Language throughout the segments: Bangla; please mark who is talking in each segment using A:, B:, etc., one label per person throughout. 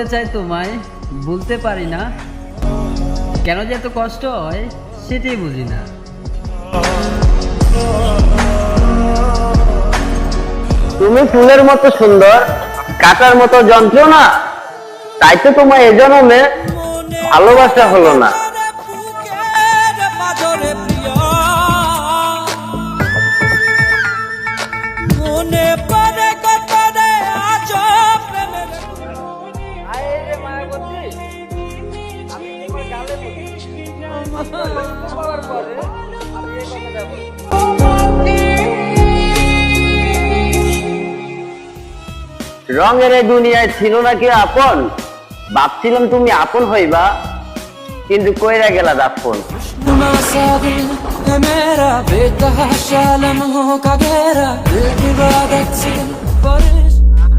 A: বলতে চাই তোমায়, বলতে পারি না, কেন যে এত কষ্ট হয় সেটাই বুঝি না।
B: তুমি ফুলের মতো সুন্দর, কাটার মতো যন্ত্রণা, তাই তো তোমার এ জন্মে ভালোবাসা হলো না। রঙের এই দুনিয়ায় ছিল না কি আপন, ভাবছিলাম তুমি আপন হইবা, কিন্তু কইরা গেলা দাফন।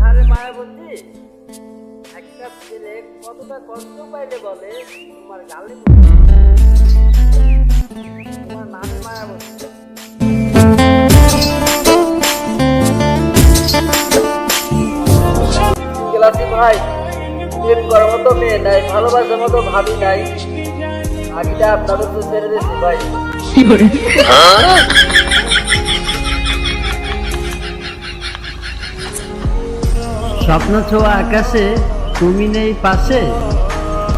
A: আরে মায়াবতী, একটা ছেলে কতটা কষ্ট পাইলে বলে তোমার গালে তোমার নাম মায়াবতী। গেলাসি ভাই, প্রেম করার মতো মেয়ে নাই, ভালোবাসার মতো ভাবি নাই, আগে আপনাদের তো ছেড়ে দিয়েছি ভাই। স্বপ্ন ছোঁয়া আকাশে তুমি নেই পাশে,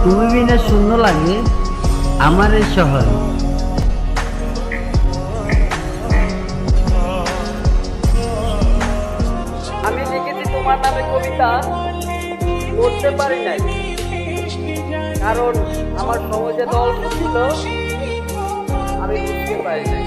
A: তুমি বিনা শূন্য লাগে আমার এই শহর। আমি লিখেছি তোমার নামে কবিতা, পড়তে পারি নাই, কারণ আমার সময় যে অল্প ছিল, আমি বুঝতে পারি নাই।